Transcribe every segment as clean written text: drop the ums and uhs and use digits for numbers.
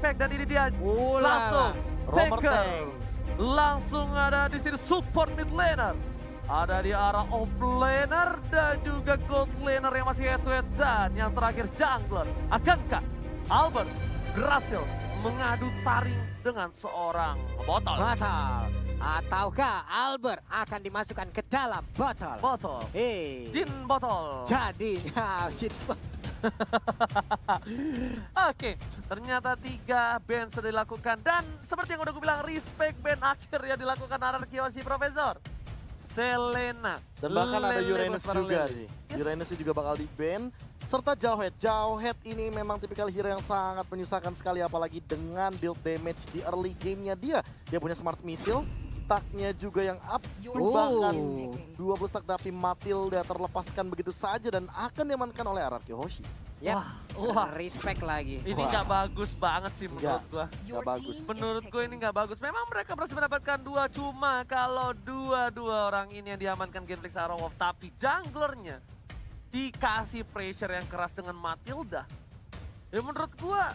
Respect dan ini dia langsung Romer Taker. Tank. Langsung ada di sini support mid laner. Ada di arah off laner dan juga gold laner yang masih head to head dan yang terakhir jungler. Akankah Albert berhasil mengadu taring dengan seorang botol? Botol. Ataukah Albert akan dimasukkan ke dalam botol? Botol. Jin botol. Jadinya Jin botol. Oke, ternyata 3 band sudah dilakukan dan seperti yang udah gue bilang, respect band akhir yang dilakukan Ararkioshi Profesor. Selena. Dan bahkan ada Lele Uranus Bosparang juga Lele. sih. Yes. Uranus juga bakal di-ban. Serta Jawhead. Jawhead ini memang tipikal hero yang sangat menyusahkan sekali, apalagi dengan build damage di early gamenya dia. Dia punya smart missile, stacknya juga yang up. Bahkan 20 stack, tapi Matilda terlepaskan begitu saja dan akan diamankan oleh Ararkioshi. Ya, Wah. respect lagi. Ini Wah. nggak bagus banget sih menurut Nggak. gua. Gak bagus. Menurut gue ini nggak bagus. Memang mereka berhasil mendapatkan 2, cuma kalau dua orang ini yang diamankan Genflix Arrow Wolf, tapi junglernya dikasih pressure yang keras dengan Matilda. Ya menurut gua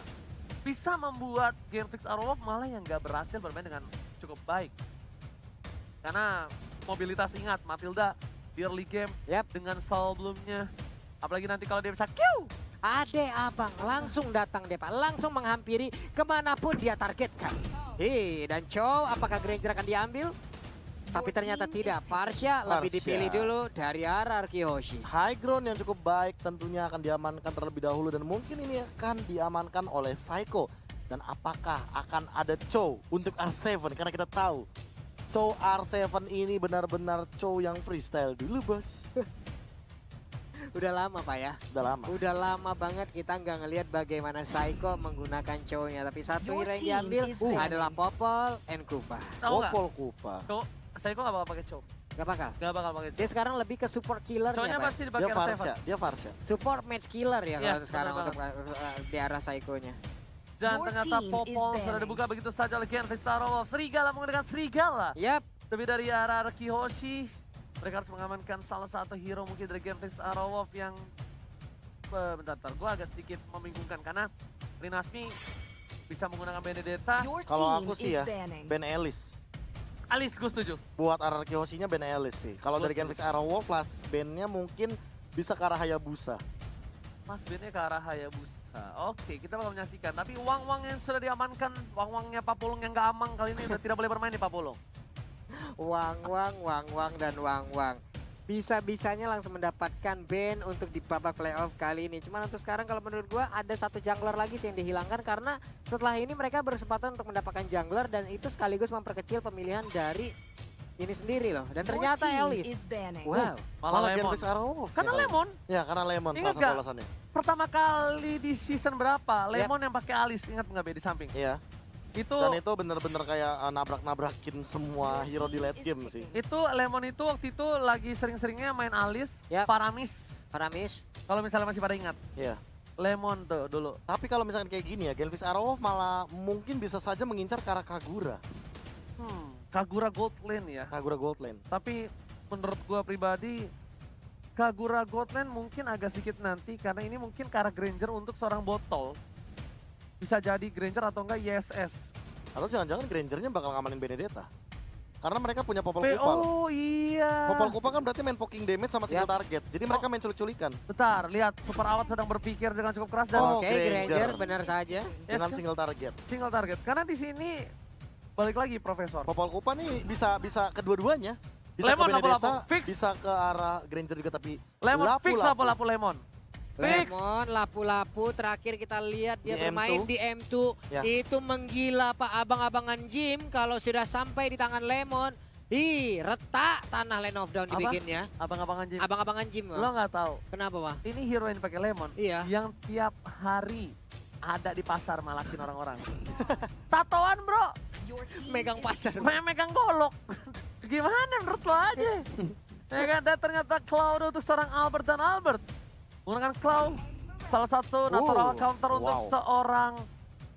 bisa membuat Genflix Arrow Wolf malah yang nggak berhasil bermain dengan cukup baik. Karena mobilitas, ingat Matilda di early game dengan sebelumnya. Apalagi nanti kalau dia bisa Q. Ade abang langsung datang deh Pak, langsung menghampiri kemanapun dia targetkan. Dan Chow, apakah Granger akan diambil? Tapi ternyata tidak, Parsha lebih Parsha. dipilih dulu dari Ararkioshi. High ground yang cukup baik tentunya akan diamankan terlebih dahulu dan mungkin ini akan diamankan oleh Psycho. Dan apakah akan ada Chow untuk R7? Karena kita tahu Chow R7 ini benar-benar Chow yang freestyle dulu bos. Udah lama Pak ya? Udah lama. Udah lama banget kita nggak ngelihat bagaimana Psycho menggunakan Chow-nya. Tapi satu hero yang diambil adalah Popol and Kupa. Tahu nggak? Popol Kupa. Saya kok nggak bakal pakai Chow. Gak bakal? Nggak bakal pakai Chow. Dia sekarang lebih ke support killer Chow-nya ya Pak? pasti Dia dipakai R7. Varsha, dia Varsha. Support match killer ya kalau Yes, sekarang benar untuk di arah Psycho-nya. Dan Your ternyata team Popol is sudah banning. dibuka begitu saja oleh Genflix Arrow Wolf. Serigala menggunakan serigala. Yap. Tapi dari Ararkioshi, mereka harus mengamankan salah satu hero mungkin dari Genflix Arrow Wolf yang bentar, gue agak sedikit membingungkan karena Linasmi bisa menggunakan Benedetta. Kalau aku sih ya, Ben Ellis. Alice gue setuju. Buat Ararkioshi-nya Ben Ellis sih. Kalau dari Genflix Arrow Wolf, last bandnya mungkin bisa ke arah Hayabusa. Mas Bennya ke arah Hayabusa. Oke, kita bakal menyaksikan. Tapi uang-uang yang sudah diamankan, uang-uangnya Papulung yang gak amang kali ini udah tidak boleh bermain nih Papulung. Wang, dan wang. Bisa-bisanya langsung mendapatkan ban untuk di babak playoff kali ini. Cuman untuk sekarang kalau menurut gua ada satu jungler lagi sih yang dihilangkan karena setelah ini mereka berkesempatan untuk mendapatkan jungler dan itu sekaligus memperkecil pemilihan dari ini sendiri loh. Dan ternyata Elise. Wow. Malah Lemon. Genflix Arrow Wolf. Karena ya, Lemon, Ya karena Lemon Ingat salah satu nggak? alasannya. pertama kali di season berapa, Lemon yang pakai Alice, ingat nggak Be di samping? Iya. Itu Dan itu bener-bener kayak nabrak-nabrakin semua hero di late game sih. itu Lemon itu waktu itu lagi sering-seringnya main Alice, Yap. Paramis. Paramis. Kalau misalnya masih pada ingat. Iya. Lemon tuh dulu. Tapi kalau misalkan kayak gini ya, Genflix Arrow Wolf malah mungkin bisa saja mengincar ke arah Kagura. Kagura Gold Lane ya. Kagura Gold Lane. Tapi menurut gua pribadi, Kagura Gold Lane mungkin agak sedikit nanti karena ini mungkin ke arah Granger untuk seorang botol. Bisa jadi Granger atau enggak ISS. Atau jangan-jangan Grangernya bakal ngamanin Benedetta. Karena mereka punya Popol Kupa. Oh iya. Popol Kupa kan berarti main poking damage sama single target. Jadi mereka main culik-culikan Bentar, lihat Super Awat sedang berpikir dengan cukup keras dan Oh, Oke, Granger. Granger benar saja. dengan kan? single target. Single target. Karena di sini balik lagi Profesor. Popol Kupa nih bisa kedua-duanya. Bisa Lemon ke lapu-lapu, Benedetta, fix. bisa ke arah Granger juga tapi Lemon fix lapu-lapu. lapu-lapu Lemon. Fix. Lemon, lapu-lapu, terakhir kita lihat dia Di bermain M2. di M2. Ya. Itu menggila Pak abang-abangan Jim kalau sudah sampai di tangan Lemon. Retak tanah Lane of Down Apa? dibikinnya. Abang-abangan Jim. Abang-abangan Jim. Lo nggak tahu. Kenapa Pak? Ini hero yang pakai Lemon. Iya. Yang tiap hari ada di pasar malakin orang-orang. Tatoan bro. Megang pasar. Megang golok. Gimana menurut lo aja? Ya kan, dan ternyata Cloud untuk seorang Albert dan Albert. Menggunakan Cloud, salah satu natural counter untuk wow. seorang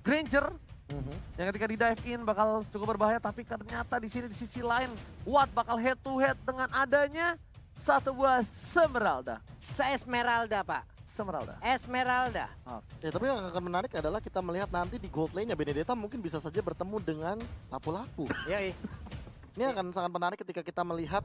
Granger. Mhm. Yang ketika di dive in bakal cukup berbahaya, tapi ternyata di sini di sisi lain, Watt bakal head to head dengan adanya satu buah Esmeralda. Esmeralda Pak. Esmeralda. Esmeralda. Ya, tapi yang akan menarik adalah kita melihat nanti di gold lane-nya Benedetta mungkin bisa saja bertemu dengan Lapu-Lapu. Yoi. Ini akan sangat menarik ketika kita melihat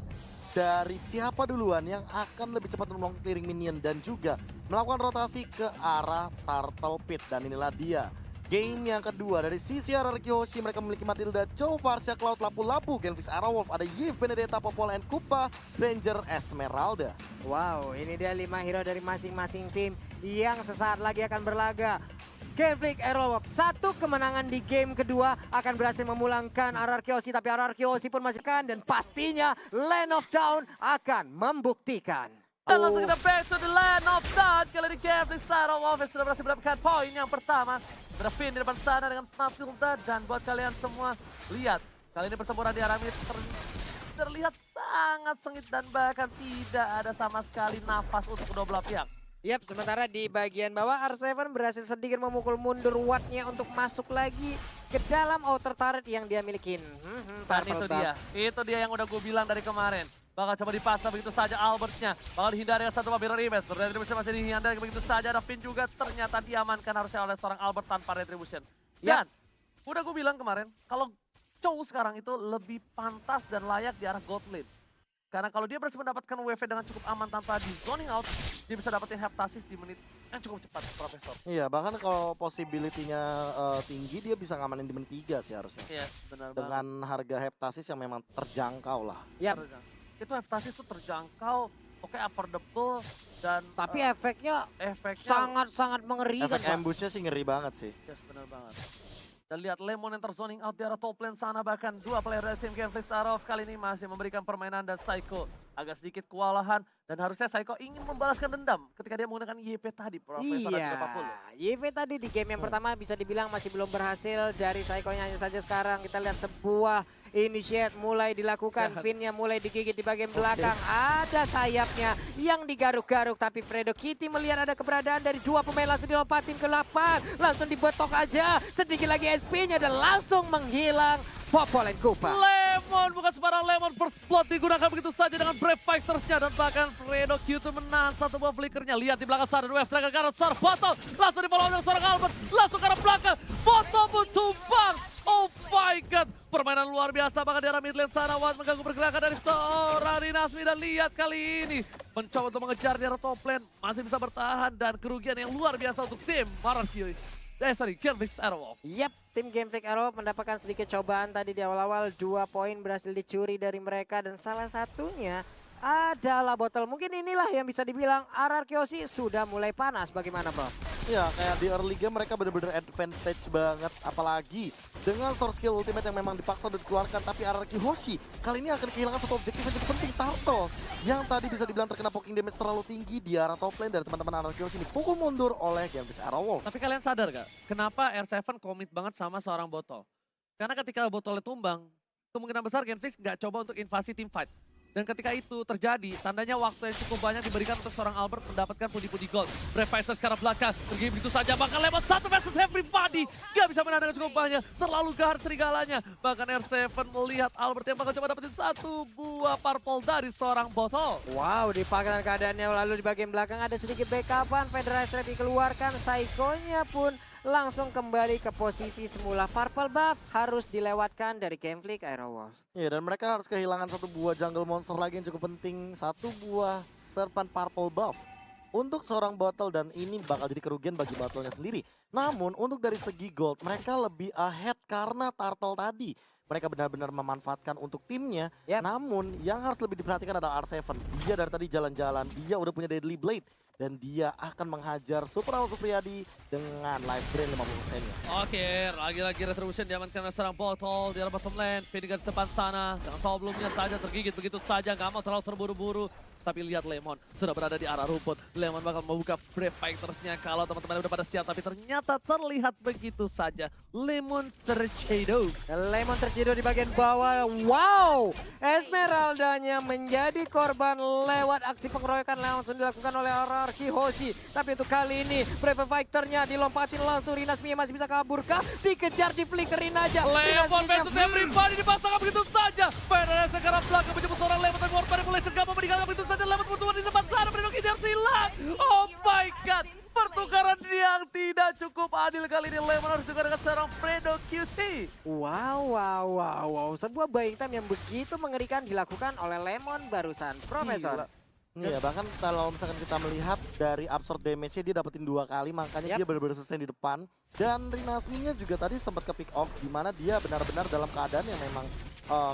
dari siapa duluan yang akan lebih cepat melakukan clearing minion dan juga melakukan rotasi ke arah Turtle Pit. Dan inilah dia game yang kedua dari sisi RRQ Hoshi. Mereka memiliki Matilda, Chow, Varsha, Cloud, Lapu-Lapu, Genfix, Arrowwolf, ada Yves, Benedetta, Popol, and Kupa, Ranger, Esmeralda. Wow, ini dia 5 hero dari masing-masing tim yang sesaat lagi akan berlaga. Genflix, Arrowwolf, satu kemenangan di game kedua akan berhasil memulangkan RRQ Hoshi, tapi RRQ Hoshi pun masih akan, dan pastinya Land of Dawn akan membuktikan. Dan langsung kita back to the Land of Dawn. Kali ini Genflix, Arrowwolf sudah berhasil mendapatkan poin yang pertama. Berpin di depan sana dengan Matilda, dan buat kalian semua lihat kali ini pertempuran di arah mid terlihat sangat sengit dan bahkan tidak ada sama sekali nafas untuk kedua belah pihak. Yap, sementara di bagian bawah R7 berhasil sedikit memukul mundur Wattnya untuk masuk lagi ke dalam outer turret yang dia milikin. Dan itu dia yang udah gue bilang dari kemarin. Bakal coba dipasang begitu saja Albertnya. Bakal dihindari satu mirror image. Retribution masih dihindari begitu saja. Ada Finn juga ternyata diamankan harusnya oleh seorang Albert tanpa Retribution. Dan udah gue bilang kemarin, kalau Chow sekarang itu lebih pantas dan layak di arah gold lane. Karena kalau dia berhasil mendapatkan WV dengan cukup aman tanpa di zoning out, dia bisa dapetin heptasis di menit yang cukup cepat, Profesor. Iya, bahkan kalau possibility-nya tinggi, dia bisa ngamanin di menit 3 sih harusnya. Iya, benar banget. Dengan harga heptasis yang memang terjangkau lah. Yap. Itu heptasis itu terjangkau, oke, affordable, dan Tapi efeknya sangat-sangat mengerikan. Efek ambushnya sih ngeri banget sih. Yes, benar banget. Dan lihat Lemon yang terzoning out di arah top lane sana, bahkan dua player dari tim Genflix Arrowwolf kali ini masih memberikan permainan, dan Psycho agak sedikit kewalahan, dan harusnya Psycho ingin membalaskan dendam ketika dia menggunakan YP tadi, Profesor. Iya, YP tadi di game yang pertama bisa dibilang masih belum berhasil dari Psycho-nya. Hanya saja sekarang kita lihat sebuah initiate mulai dilakukan, pinnya mulai digigit di bagian belakang. Ada sayapnya yang digaruk-garuk, tapi Fredo Kitty melihat ada keberadaan dari dua pemain, langsung dilompatin ke lapan, langsung dibetok aja, sedikit lagi SP-nya dan langsung menghilang. Popol and Kupa. Lemon, bukan sembarang Lemon, first blood digunakan begitu saja dengan Brave Fighters-nya, dan bahkan Fredo Q2 menahan satu buah flickernya. Lihat di belakang sana, Wave Dragon Garot, seorang Botol, langsung di follow oleh seorang Albert, langsung ke arah belakang, Botol pun tumbang. Oh my god, permainan luar biasa bahkan di arah mid lane sana. Was mengganggu pergerakan dari seorang Rinasmi, dan lihat kali ini mencoba untuk mengejar di arah top lane, masih bisa bertahan, dan kerugian yang luar biasa untuk tim RRQ. Genflix Arrowwolf. Yap, tim Genflix Arrowwolf mendapatkan sedikit cobaan tadi di awal-awal. 2 poin berhasil dicuri dari mereka, dan salah satunya adalah botol. Mungkin inilah yang bisa dibilang RRQ Hoshi sudah mulai panas. Bagaimana, Bro? Ya, kayak di early game mereka bener-bener advantage banget. Apalagi dengan source skill ultimate yang memang dipaksa udah dikeluarkan. Tapi RRQ Hoshi kali ini akan kehilangan satu objektif yang cukup penting, Turtle. Yang tadi bisa dibilang terkena poking damage terlalu tinggi di arah top lane dari teman-teman RRQ Hoshi. Dipukul mundur oleh Genflix Arrowwolf. Tapi kalian sadar gak, kenapa R7 komit banget sama seorang botol? Karena ketika botolnya tumbang, kemungkinan besar Genflix nggak coba untuk invasi team fight. Dan ketika itu terjadi, tandanya waktu yang cukup banyak diberikan untuk seorang Albert mendapatkan pundi-pundi gold. Brave Fighters sekarang belakang, pergi begitu saja, bahkan lewat 1 versus everybody. Gak bisa menang dengan cukup banyak, terlalu gahar serigalanya. Bahkan R7 melihat Albert yang bakal coba dapetin satu buah purple dari seorang botol. Wow, dipaksakan keadaannya, lalu di bagian belakang ada sedikit backupan. Federal Strike dikeluarkan, Psycho-nya pun langsung kembali ke posisi semula. Purple buff harus dilewatkan dari Genflix Arrowwolf. Iya, dan mereka harus kehilangan satu buah jungle monster lagi yang cukup penting. Satu buah Serpent Purple buff untuk seorang botol, dan ini bakal jadi kerugian bagi botolnya sendiri. Namun untuk dari segi gold mereka lebih ahead karena Turtle tadi. Mereka benar-benar memanfaatkan untuk timnya. Namun yang harus lebih diperhatikan adalah R7. Dia dari tadi jalan-jalan, dia udah punya Deadly Blade. Dan dia akan menghajar Super Awal Supriyadi dengan life drain 50%-nya. Oke, lagi-lagi Retribution diamankan oleh seorang botol di arah bottom lane. Vinegar di depan sana, dengan sebelumnya saja tergigit begitu saja, nggak mau terlalu terburu-buru. Tapi lihat Lemon sudah berada di arah rumput. Lemon bakal membuka Brave Fighters-nya kalau teman-teman udah pada siap. Tapi ternyata terlihat begitu saja. Lemon tercedo. Lemon tercedo di bagian bawah. Wow! Esmeraldanya menjadi korban lewat aksi pengeroyokan langsung dilakukan oleh RRQ Hoshi. Tapi untuk kali ini Brave Fighter-nya dilompatin langsung. Rinasmi masih bisa kabur kah? Dikejar, di flickerin aja. Lemon versus everybody dipasangkan begitu saja. Federal sekarang belakang menjemput seorang Lemon. Tapi Warfare mulai sergap meninggalkan begitu saja. Lemon bertuan di tempat sana. Fredo Kitty harus hilang. Oh my god. adil kali ini. Lemon harus juga dengan seorang Fredo QC. Wow. Sebuah buying time yang begitu mengerikan dilakukan oleh Lemon barusan, Profesor. Iya, bahkan kalau misalkan kita melihat dari absorb damage-nya dia dapetin 2 kali, makanya dia benar-benar sustain di depan. Dan Rinasminya juga tadi sempat ke pick off, di mana dia benar-benar dalam keadaan yang memang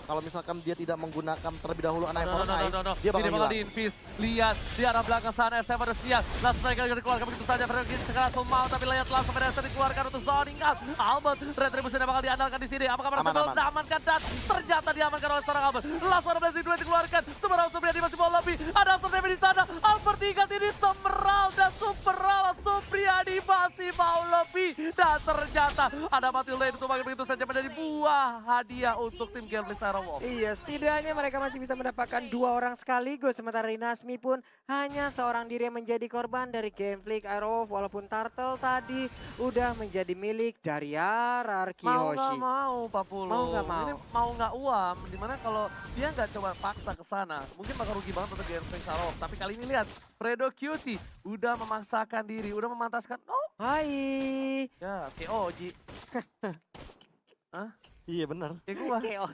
kalau misalkan dia tidak menggunakan terlebih dahulu Eye for Eye, dia bakal hilang. Diinvis. Lihat di arah belakang sana SM harus siap. Langsung mereka dikeluarkan begitu saja. Fredrik sekarang mau, tapi lihat langsung PDSR dikeluarkan untuk zoning out. Albert, Retribution yang bakal diandalkan di sini. Apakah merasa diamankan? Dan ternyata diamankan oleh seorang Albert. Langsung ada Blazing Duet dikeluarkan. Semerau Supriyadi masih mau lebih. Ada Absorb di sana. Albert tingkat ini Semerau dan Superal Supriyadi masih mau lebih. Dan ternyata ada mati lane untuk begitu saja menjadi buah hadiah untuk tim GameFlix Aerowolf. Iya, setidaknya mereka masih bisa mendapatkan 2 orang sekaligus. Sementara Rinasmi pun hanya seorang diri yang menjadi korban dari GameFlix Aerowolf. Walaupun Turtle tadi udah menjadi milik dari RRQ Mau Hoshi. nggak mau, Pak Pulu. Mau nggak mau. Ini mau nggak uam. Dimana kalau dia nggak coba paksa ke sana, mungkin bakal rugi banget untuk GameFlix Aerowolf. Tapi kali ini lihat, Fredo QT udah memaksakan diri, udah memantaskan. Oh, Hai. ya, KO, Ji. Hah? Iya benar. Kayak gua. KO.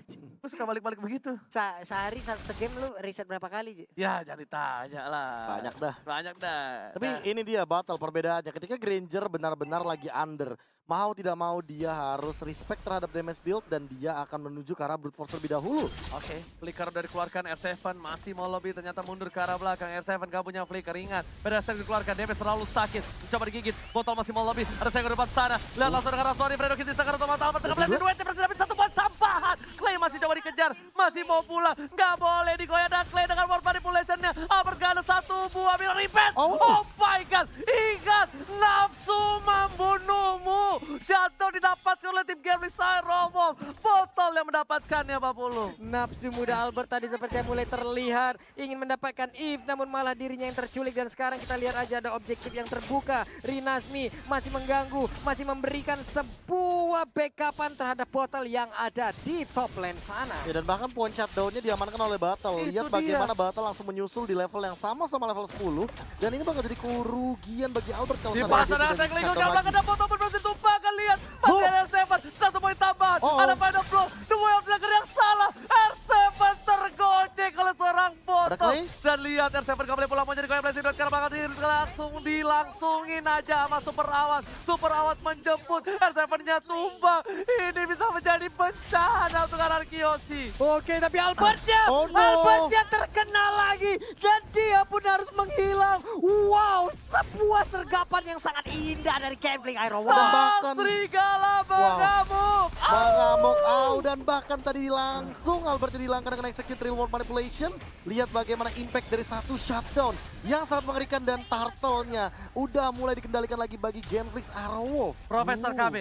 Gue suka balik-balik begitu. Sehari segame lu riset berapa kali, Ji? Ya, jangan ditanya lah. Banyak dah. Banyak dah. Tapi ini dia battle perbedaannya. Ketika Granger benar-benar lagi under, mau tidak mau dia harus respect terhadap damage dealt dan dia akan menuju ke arah brute force terlebih dahulu. Oke, flicker udah dikeluarkan. R7 masih mau lebih, ternyata mundur ke arah belakang. R7 gak punya flicker, ingat. Pedastar dikeluarkan, damage terlalu sakit. Coba digigit, botol masih mau lebih. Ada saya ke depan sana. Lihat langsung dengan Raswani, Fredo Kitty sekarang otomatis Albert tengah Blazing Duet. Presiden dapat 1 poin sampahan. Clay masih coba dikejar, masih mau pulang. Gak boleh digoyah dan Clay dengan ward manipulation-nya. Albert gak ada 1 buah bilang repass. Oh my god, ingat nafsu membunuhmu. Shadow didapatkan oleh tim GameFlix Aerowolf. Botol yang mendapatkannya, Pak Pulu. Nafsu muda Albert tadi sepertinya mulai terlihat. Ingin mendapatkan Eve, namun malah dirinya yang terculik. Dan sekarang kita lihat aja ada objektif yang terbuka. Rinasmi masih mengganggu, masih memberikan sebuah backupan terhadap botol yang ada di top lane sana. Ya, dan bahkan point shutdown-nya diamankan oleh Battle. Itu Lihat bagaimana Battle langsung menyusul di level yang sama level 10. Dan ini bakal jadi kerugian bagi Albert kalau Di sampai pasar dia ada tidak Tekling, shutdown gak lagi. ada botol pun masih tumpahkan. Lihat, masih ada R7, 1 poin tambahan. Ada final blow, the way of dagger yang salah. R7 tergocek oleh seorang botol. Dan lihat R7 gak boleh pulang, mau jadi goyang Blazing Duet karena bakal langsung dilangsungin aja sama Super Awas. Super Awas menjemput, R7-nya tumbang. Ini bisa menjadi bencana untuk RRQ Hoshi. Oke, tapi Albertnya, Albertnya terkena lagi. Dan dia pun harus menghilang. Wow, sebuah sergapan yang sangat indah dari GameFlix Aerowolf. bahkan- Serigala mengamuk. Mengamuk dan bahkan tadi langsung Albert dihilangkan dengan execute real world manipulation. Lihat bagaimana impact dari 1 shutdown yang sangat mengerikan dan turtle-nya udah mulai dikendalikan lagi bagi GameFlix Aerowolf. Profesor KB,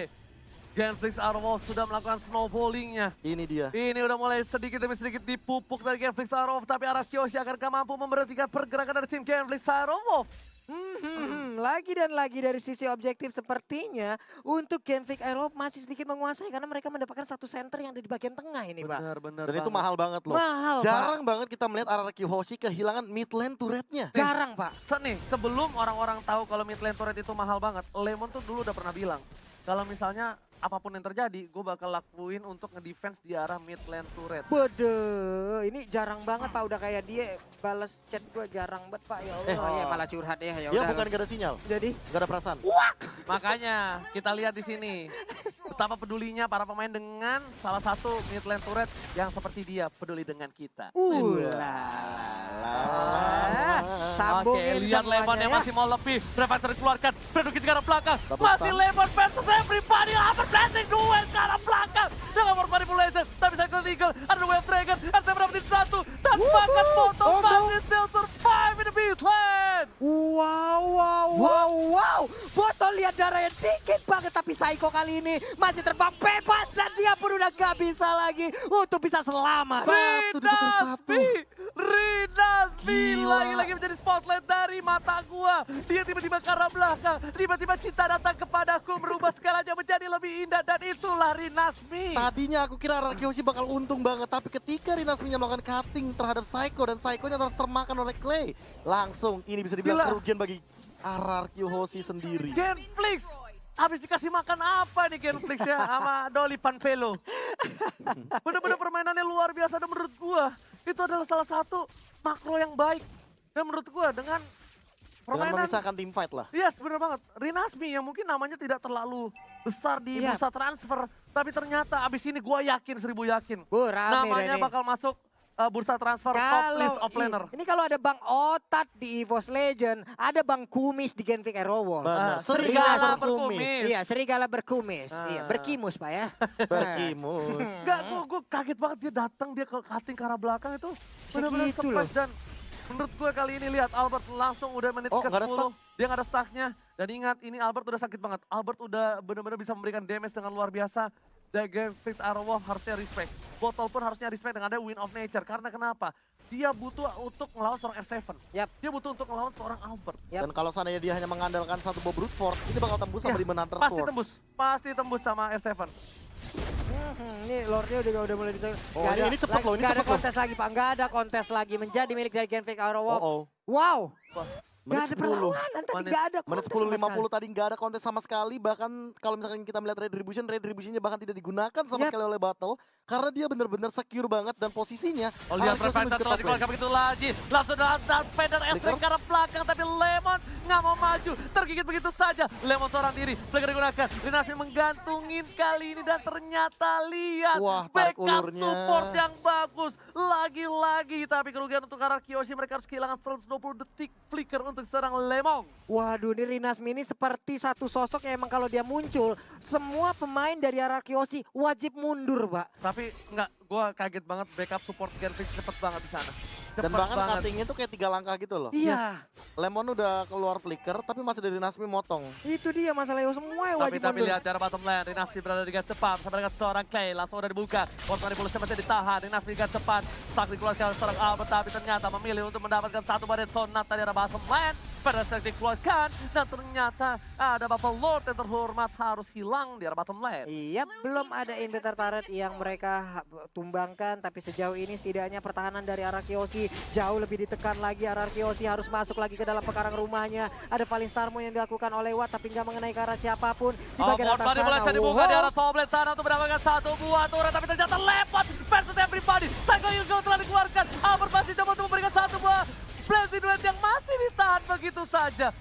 GameFlix Aerowolf sudah melakukan snowballingnya. Ini dia. Ini udah mulai sedikit demi sedikit dipupuk dari GameFlix Aerowolf, tapi RRQ Hoshi akan mampu memberhentikan pergerakan dari tim GameFlix Aerowolf. Lagi dan lagi dari sisi objektif sepertinya untuk GameFlix Aerowolf masih sedikit menguasai karena mereka mendapatkan 1 center yang ada di bagian tengah ini, Pak. Benar-benar. Dan itu mahal banget loh. Mahal, Jarang banget kita melihat RRQ Hoshi kehilangan mid lane turret-nya. Jarang, Pak. Nih, sebelum orang-orang tahu kalau mid lane turret itu mahal banget, Lemon tuh dulu udah pernah bilang, kalau misalnya apapun yang terjadi, gue bakal lakuin untuk ngedefense di arah mid lane turret. Waduh, ini jarang banget Pak, udah kayak dia balas chat gue jarang banget Pak, ya Allah. Oh Ya malah curhat ya, ya Dia udah. bukan gak ada sinyal, Jadi gak ada perasaan. Makanya kita lihat di sini betapa pedulinya para pemain dengan salah satu mid lane turret yang seperti dia peduli dengan kita. Sambungin Oke, lihat Lemon yang ya. masih mau lebih. Reviver dikeluarkan, Predukit ke arah belakang. Double Masih stun. Lemon versus everybody. Albert Blazing Duet ke arah belakang. Dengan ward manipulation, tapi Cycle Eagle, ada Wave Dragon, ada dapetin 1. Dan bahkan Botol masih still survive in the beast lane. Wow. Botol lihat darahnya dikit banget, tapi Psycho kali ini masih terbang bebas dan dia pun udah gak bisa lagi untuk bisa selamat. Satu ditukar satu. Rinasmi Gila. lagi-lagi menjadi spotlight dari mata gua. Dia tiba-tiba ke arah belakang, tiba-tiba cinta datang kepadaku, merubah segalanya menjadi lebih indah, dan itulah Rinasmi. Tadinya aku kira RRQ Hoshi bakal untung banget, tapi ketika Rinasminya melakukan cutting terhadap Psycho dan Psycho-nya terus termakan oleh Clay, langsung ini bisa dibilang Gila. kerugian bagi RRQ Hoshi sendiri. GameFlix habis dikasih makan apa nih Genflix ya sama Dolly Panpelo. Bener-bener permainannya luar biasa dan menurut gua itu adalah salah satu makro yang baik. Dan menurut gua dengan permainan memisahkan team fight lah. yes, bener banget. Rinasmi yang mungkin namanya tidak terlalu besar di bursa transfer. Tapi ternyata abis ini gue yakin, 1000 yakin. Rame Namanya Dani. bakal masuk bursa transfer top list of laner. Ini kalau ada Bang Otat di EVOS Legend, ada Bang Kumis di Genflix Erowo. Benar. Serigala berkumis. berkumis. Iya, serigala berkumis. Iya, berkimus Pak ya. Berkimus. Enggak, gue kaget banget dia datang, dia ke cutting ke arah belakang itu. Bener-bener Segitu surprise dan menurut gue kali ini lihat Albert langsung udah menit Oh, ke nggak ada 10. stack. Dia nggak ada stacknya. Dan ingat ini Albert udah sakit banget. Albert udah bener-bener bisa memberikan damage dengan luar biasa. Dan Genflix Arrow harusnya respect. Botol pun harusnya respect dengan ada Win of Nature. Karena kenapa? Dia butuh untuk melawan seorang R7. Yap. Dia butuh untuk melawan seorang Albert. Dan kalau seandainya dia hanya mengandalkan satu buah brute force, ini bakal tembus sama Ya, Demon Hunter Pasti Sword. tembus. Pasti tembus sama R7. Ini Lordnya udah mulai dicari. Oh, ini cepet loh, ini Nggak ada cepet loh. kontes lagi Pak, nggak ada kontes lagi. Menjadi milik dari Genflix Erowo. Oh. Wow, nggak Menit ada 10. perlawanan tadi, Menit- nggak ada Menit kontes 10.50 sama sekali. tadi nggak ada kontes sama sekali. Bahkan kalau misalkan kita melihat retributionnya bahkan tidak digunakan sama Yap. sekali oleh Battle. Karena dia benar-benar secure banget dan posisinya. Oh lihat Arceus Revival menuju ke telah top lane. dikeluarkan begitu lagi. Langsung datang Vader F Flicker. ke arah belakang tapi Lemon nggak mau maju. Tergigit begitu saja. Lemon seorang diri. Flicker digunakan. Rinasmi menggantungin kali ini dan ternyata lihat. Wah, tarik backup ulurnya. support yang bagus. Lagi-lagi tapi kerugian untuk arah Kyoshi. Mereka harus kehilangan 120 detik Flicker untuk serang Lemon. Waduh, ini Rinasmi ini seperti satu sosok yang emang kalau dia muncul, semua pemain dari arah Kyoshi wajib mundur, Pak. Tapi enggak, gue kaget banget backup support Genflix cepet banget di sana. Dan Cepet bahkan banget. cuttingnya tuh kayak 3 langkah gitu loh. Iya, Lemon udah keluar flicker tapi masih dari Nasmi motong. itu dia masalahnya semua yang wajib Tapi mundur. lihat cara bottom lane, Rinasmi berada di gas depan bersama dengan seorang Clay, langsung udah dibuka. Portal Revolution masih ditahan, Rinasmi di gas depan. Stuck dikeluarkan oleh seorang Albert, tapi ternyata memilih untuk mendapatkan satu badan sonat dari arah bottom lane. Pada saat dikeluarkan, dan ternyata ada Bapak Lord yang terhormat harus hilang di arah bottom lane. Iya, belum ada inventor turret yang mereka tumbangkan, tapi sejauh ini setidaknya pertahanan dari arah Kyoshi jauh lebih ditekan lagi. Arah Kyoshi harus masuk lagi ke dalam pekarang rumahnya. Ada paling Starmo yang dilakukan oleh Watt, tapi nggak mengenai ke arah siapapun. Di bagian atas Body mulai sana, dibuka di wow. arah top lane sana untuk mendapatkan satu buah turret, tapi ternyata lewat versus everybody. Cycle Ilgo telah dikeluarkan, Albert masih coba untuk memberikan satu buah Blazing Duet yang masih ditahan begitu saja.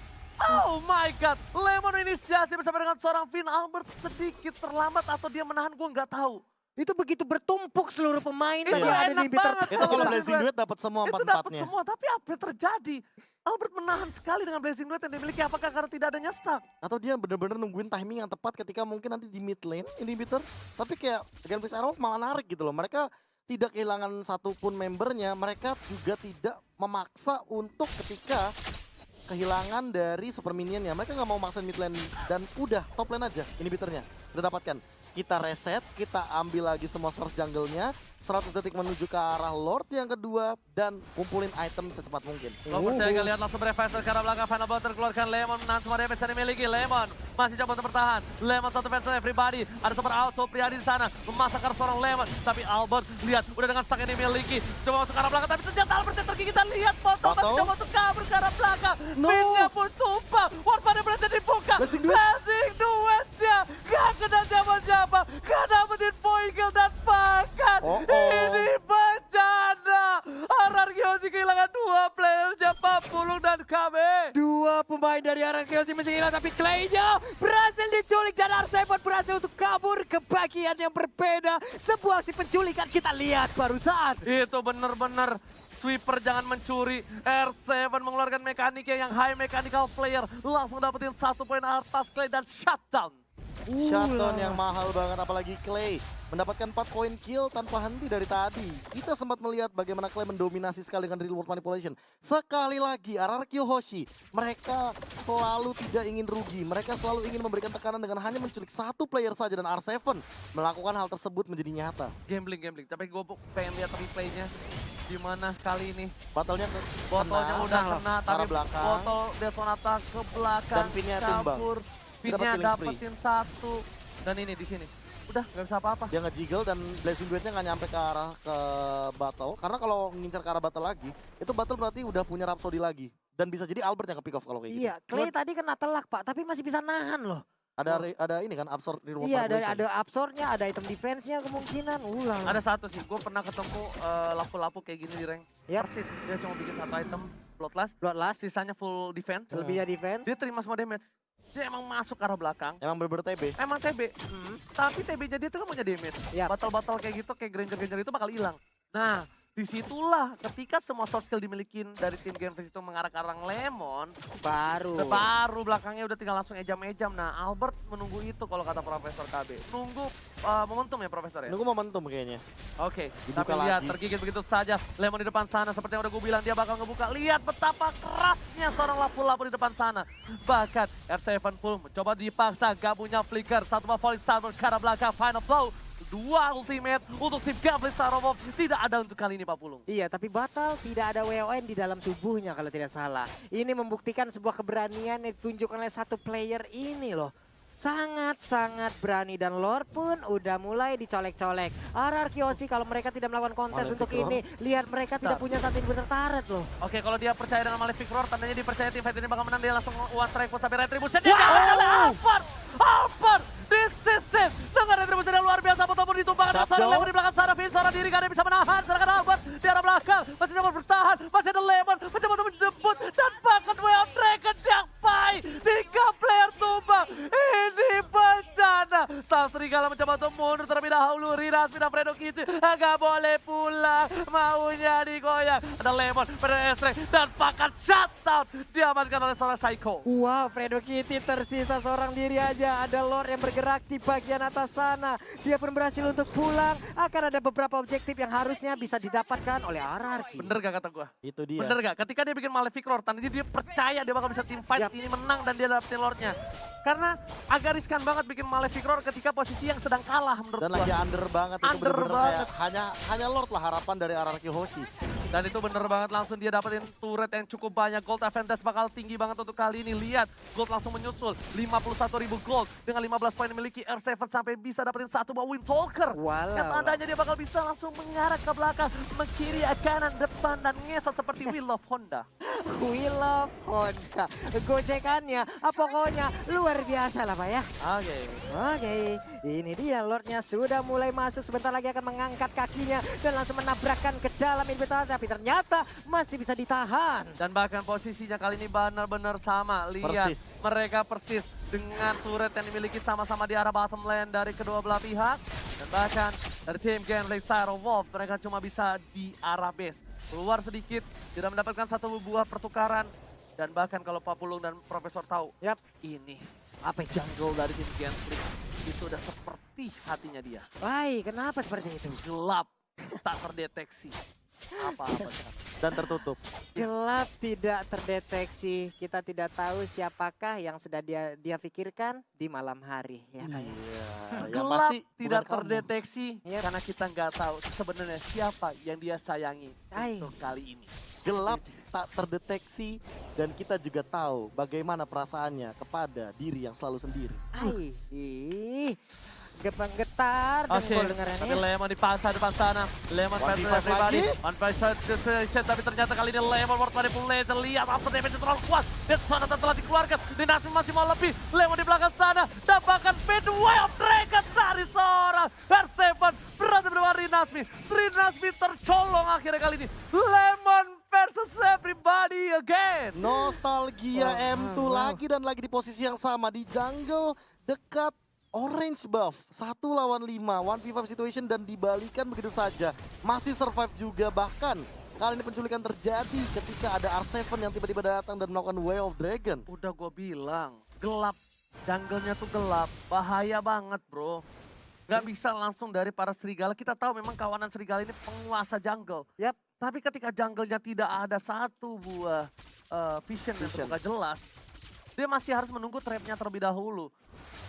Oh my god, Lemon inisiasi bersama dengan seorang Finn. Albert sedikit terlambat atau dia menahan, gue nggak tahu. Itu begitu bertumpuk seluruh pemain Itu tadi yang ada enak di inventor banget. Itu kalau Blazing Blazing Duet. Duet dapat semua Itu dapat empat-empatnya. semua, tapi apa yang terjadi? Albert menahan sekali dengan Blazing Duet yang dimiliki, apakah karena tidak adanya stack? Atau dia benar-benar nungguin timing yang tepat ketika mungkin nanti di mid lane inhibitor. Tapi kayak Genflix Arrow malah narik gitu loh. Mereka tidak kehilangan satupun membernya. Mereka juga tidak memaksa untuk ketika kehilangan dari super minionnya. Mereka nggak mau maksa mid lane dan udah top lane aja inhibitornya. Udah dapatkan. Kita reset, kita ambil lagi semua source jungle-nya. 100 detik menuju ke arah Lord yang kedua dan kumpulin item secepat mungkin. Lo percaya gak lihat langsung berefek ke arah belakang, Final Blow terkeluarkan. Lemon menahan semua damage yang dimiliki. Lemon masih coba untuk bertahan. Lemon satu fans everybody. Ada super out, Priadi di sana memasakkan seorang Lemon. Tapi Albert lihat udah dengan stack yang dimiliki. Coba masuk ke arah belakang tapi ternyata Albert yang tergigit. Kita lihat foto masih coba untuk kabur ke arah belakang. No. Pinnya pun tumpah. Warpada berhasil dibuka. Blazing Duet. Blazing Duetnya gak kena siapa-siapa. Gak dapetin point kill dan bahkan ini bencana. RR Kyoshi kehilangan 2 playernya, Papulung dan KB. Dua pemain dari arah Kyoshi masih hilang, tapi Clay-nya berhasil diculik dan R7 berhasil untuk kabur ke bagian yang berbeda. Sebuah aksi penculikan kita lihat barusan. Itu bener-bener sweeper jangan mencuri. R7 mengeluarkan mekaniknya yang high mechanical player. Langsung dapetin 1 poin atas Clay dan shutdown. Shutdown yang mahal banget, apalagi Clay mendapatkan 4 poin kill tanpa henti dari tadi. Kita sempat melihat bagaimana Clay mendominasi sekali dengan real world manipulation. Sekali lagi RRQ Hoshi, mereka selalu tidak ingin rugi. Mereka selalu ingin memberikan tekanan dengan hanya menculik satu player saja, dan R7 melakukan hal tersebut menjadi nyata. Gambling. Tapi gue pengen lihat replaynya. Gimana kali ini? Battlenya Botolnya udah kena, ke arah tapi belakang. botol Detonata ke belakang. Dan pinnya tumbang. kabur. Dapat Pinnya killing spree. dapetin 1. Dan ini di sini. Udah nggak bisa apa-apa. Dia nge-jiggle dan Blazing Duetnya nggak nyampe ke arah ke battle. Karena kalau ngincar ke arah battle lagi, itu battle berarti udah punya Rhapsody lagi. Dan bisa jadi Albert yang ke pick off kalau kayak gitu. Iya, Clay tadi kena telak Pak, tapi masih bisa nahan loh. Ada ini kan absorb di rumah Iya, ada absornya, ada item defense-nya kemungkinan. Ulah. Ada satu sih, gue pernah ketemu lapu-lapu kayak gini di rank. Yap. Persis, dia cuma bikin satu item Bloodlust, Bloodlust, sisanya full defense. selebihnya defense. Dia terima semua damage. Dia emang masuk ke arah belakang. Emang bener-bener TB. Emang TB, tapi TB-nya dia tuh kan punya damage. Yap. Battle-battle kayak gitu, kayak Granger-Granger itu bakal hilang. Nah, disitulah ketika semua soft skill dimiliki dari tim Genflix itu mengarah ke arah Lemon, baru belakangnya udah tinggal langsung ejam-ejam. Nah, Albert menunggu itu kalau kata Profesor KB. Nunggu momentum ya Profesor ya? Nunggu momentum kayaknya. Oke, Dibuka tapi lihat lagi. tergigit begitu saja. Lemon di depan sana seperti yang udah gue bilang dia bakal ngebuka. Lihat betapa kerasnya seorang lapu-lapu di depan sana. Bahkan R7 full mencoba dipaksa, gak punya flicker. Satu favorit Starboard ke arah belakang, final blow. Dua ultimate untuk tim Genflix Sarowov tidak ada untuk kali ini Pak Pulung. Iya, tapi batal tidak ada WON di dalam tubuhnya kalau tidak salah. Ini membuktikan sebuah keberanian yang ditunjukkan oleh satu player ini loh. Sangat-sangat berani dan lore pun udah mulai dicolek-colek. RRQ Oshi kalau mereka tidak melakukan kontes Malefic untuk Roar. ini, lihat mereka tidak punya satu inverter turret loh. Oke, kalau dia percaya dengan Malefic Roar, tandanya dia percaya tim fight ini bakal menang. Dia langsung one strike push sampai retribution. Dia ada Alphard! This is it! Dengan retribution yang luar biasa, ataupun ditumbangkan dengan seorang Lemon di belakang sana. Finn seorang diri, gak ada yang bisa menahan. Sedangkan Albert di arah belakang, masih coba bertahan. Masih ada Lemon, mencoba untuk menjemput. Dan bahkan Way of Dragon Jakpai. 3 player tumbang. Ini bencana. Sang Serigala mencoba untuk mundur terlebih dahulu. Rinas pindah Fredo Kitty. Gak boleh pulang. Maunya digoyang. Ada Lemon, Fredo Estre. Dan bahkan shutdown. Diamankan oleh seorang Psycho. Wow, Fredo Kitty tersisa seorang diri aja. Ada lore yang bergerak di bagian atas sana. Dia pun berhasil untuk pulang. Akan ada beberapa objektif yang harusnya bisa didapatkan oleh RRQ. Bener gak kata gue? Itu dia. Bener gak? Ketika dia bikin Malefic Roar, tandanya dia percaya dia bakal bisa team fight Yap. ini menang dan dia dapetin Lordnya. Karena agak riskan banget bikin Malefic Roar ketika posisi yang sedang kalah menurut Dan gua. lagi under banget itu Under bener-bener banget. kayak hanya Lord lah harapan dari RRQ Hoshi. Dan itu bener banget langsung dia dapetin turret yang cukup banyak. Gold advantage bakal tinggi banget untuk kali ini. Lihat, Gold langsung menyusul. 51.000 Gold dengan 15 poin dimiliki R7 sampai bisa dapetin satu buah Windtalker. Walau. Yang tandanya dia bakal bisa langsung mengarah ke belakang, kiri, kanan, depan, dan ngesot seperti Wheel of Honda. Wheel of Honda. Gocekannya, pokoknya luar biasa lah Pak ya. Oke. Oke, ini dia Lordnya sudah mulai masuk. Sebentar lagi akan mengangkat kakinya dan langsung menabrakkan ke dalam inventar. Tapi ternyata masih bisa ditahan. Dan bahkan posisinya kali ini benar-benar sama. Lihat, Persis. mereka persis dengan turret yang dimiliki sama-sama di arah bottom lane dari kedua belah pihak. Dan bahkan dari tim Genflix Sarowolf, mereka cuma bisa di arah base. Keluar sedikit, tidak mendapatkan satu buah pertukaran. Dan bahkan kalau Pak Pulung dan Profesor tahu, Yap. ini apa jungle dari tim Genflix itu udah seperti hatinya dia. Baik, kenapa seperti itu? Gelap, tak terdeteksi. Apa-apa. Dan tertutup. Gelap tidak terdeteksi. Kita tidak tahu siapakah yang sudah dia pikirkan di malam hari. Ya, Pak, ya? Iya, yang Gelap pasti tidak bukan kamu. terdeteksi Yap. karena kita nggak tahu sebenarnya siapa yang dia sayangi Ai. untuk kali ini. Gelap tak terdeteksi dan kita juga tahu bagaimana perasaannya kepada diri yang selalu sendiri. Ai, ih, getar Oke, dengkul dengarannya. tapi Lemon dipaksa depan sana. Lemon 1v5 versus everybody. lagi. One versus situation, tapi ternyata kali ini Lemon worth manipulation. Lihat after damage terlalu kuat. Dan sana telah dikeluarkan. Dinasmi masih mau lebih. Lemon di belakang sana. Dan bahkan Fade Way of Dragon dari seorang R7. Berhasil menawar Rinasmi. Rinasmi tercolong akhirnya kali ini. Lemon versus everybody again. Nostalgia M2 lagi dan lagi di posisi yang sama di jungle dekat orange buff. 1 lawan 5, 1v5 situation dan dibalikan begitu saja. Masih survive juga, bahkan kali ini penculikan terjadi ketika ada R7 yang tiba-tiba datang dan melakukan Way of Dragon. Udah gue bilang, gelap. Jungle-nya tuh gelap, bahaya banget bro. Gak bisa langsung dari para serigala. Kita tahu memang kawanan serigala ini penguasa jungle. Yap. Tapi ketika jungle-nya tidak ada satu buah vision yang terbuka jelas, dia masih harus menunggu trap-nya terlebih dahulu.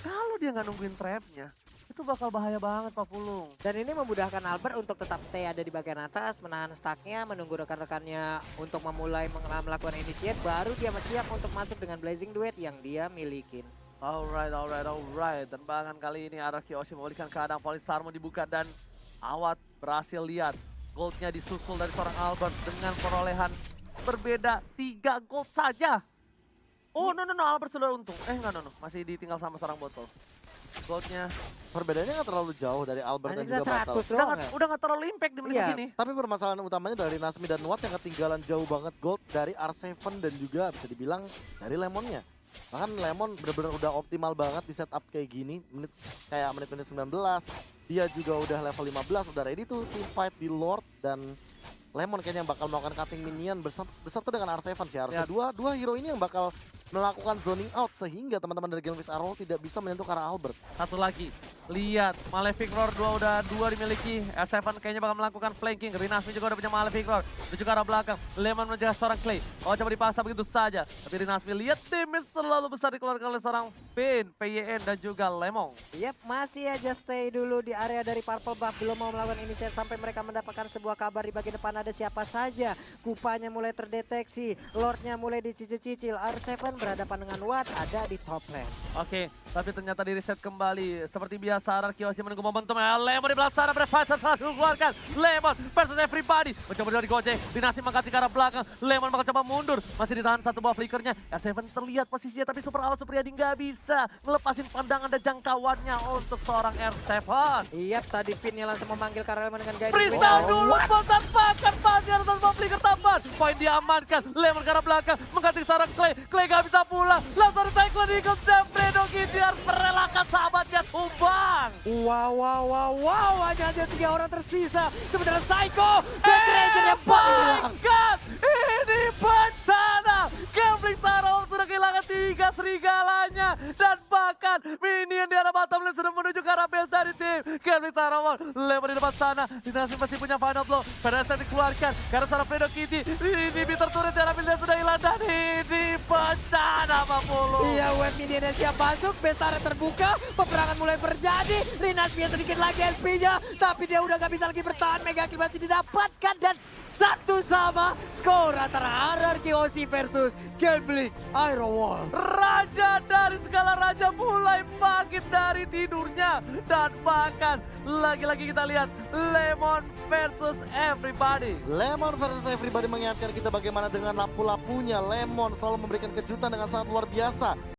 Kalau dia nggak nungguin trap-nya, itu bakal bahaya banget Pak Pulung. Dan ini memudahkan Albert untuk tetap stay ada di bagian atas, menahan stacknya, menunggu rekan-rekannya untuk memulai melakukan initiate, baru dia siap untuk masuk dengan Blazing Duet yang dia milikin. Alright. Dan bahkan kali ini RRQ Oshi memulihkan keadaan Polistarmo dibuka dan Awat berhasil lihat. Goldnya disusul dari seorang Albert dengan perolehan berbeda 3 gold saja. Oh, no, Albert sudah untung. Enggak, masih ditinggal sama seorang botol. Goldnya Perbedaannya nggak terlalu jauh dari Albert dan Hanya juga Batal. 100 doang ya. udah nggak terlalu impact di menit Iya. segini. Tapi permasalahan utamanya dari Nasmi dan Watt yang ketinggalan jauh banget gold dari R7 dan juga bisa dibilang dari Lemonnya. Bahkan Lemon benar-benar udah optimal banget di setup kayak gini, menit-menit 19. Dia juga udah level 15, udah ready to team fight di Lord dan Lemon kayaknya yang bakal melakukan cutting minion beserta dengan R7 sih. Harusnya dua hero ini yang bakal melakukan zoning out sehingga teman-teman dari Gameplay Arrow tidak bisa menyentuh ke arah Albert. Satu lagi, lihat Malefic Roar udah dua dimiliki. S7 kayaknya bakal melakukan flanking. Rinasmi juga udah punya Malefic Roar. Menuju ke arah belakang. Lemon menjaga seorang Clay. Oh, coba dipaksa begitu saja. Tapi Rinasmi lihat damage terlalu besar dikeluarkan oleh seorang Pain, PYN dan juga Lemon. Yep, masih aja stay dulu di area dari Purple Buff. Belum mau melakukan initiate sampai mereka mendapatkan sebuah kabar di bagian depan ada siapa saja. Kupanya mulai terdeteksi. Lordnya mulai dicicil-cicil. R7 berhadapan dengan Watt ada di top lane. Oke, tapi ternyata di reset kembali. Seperti biasa, Araki masih menunggu momentum. Lemon di belakang sana, berfighter selalu keluarkan. Lemon versus everybody. Mencoba dari gojek, Dinasti mengganti ke arah belakang. Lemon bakal coba mundur. Masih ditahan satu buah flickernya. R7 terlihat posisinya, tapi super out Supriyadi nggak bisa ngelepasin pandangan dan jangkauannya untuk seorang R7. Iya, tadi Pinnya langsung memanggil Karelman dengan guiding. Freestyle dulu, bosan makan pasti harus sama flicker tambahan. Poin diamankan, Lemon ke arah belakang. Mengganti ke seorang Clay. Clay nggak bisa pulang. Langsung ada Cyclone Eagles dan Fredo Kitty harus merelakan sahabatnya tumbang. Wow, hanya 3 orang tersisa. Sementara Psycho dan Ranger-nya My God, ini bencana. Gambling Arrow sudah kehilangan 3 serigalanya. Dan bahkan minion di arah bottom lane sudah menuju ke arah base dari tim Gambling Arrow. Lemon di depan sana, Dinasti masih punya final blow. Pedestal dikeluarkan karena seorang Fredo Kitty. Ini Bitter turret di arah Bilda sudah hilang dan ini bencana Papulu. Iya, web minionnya siap masuk, Bestara terbuka, peperangan mulai terjadi. Rinasmi sedikit lagi LP-nya, tapi dia udah gak bisa lagi bertahan. Mega Kill masih didapatkan dan 1-1 skor antara RRQ OC versus Gambling Aerowolf. Raja dari segala raja mulai bangkit dari tidurnya. Dan bahkan lagi-lagi kita lihat Lemon versus everybody. Lemon versus everybody mengingatkan kita bagaimana dengan lapu-lapunya. Lemon selalu memberikan kejutan dengan sangat luar biasa.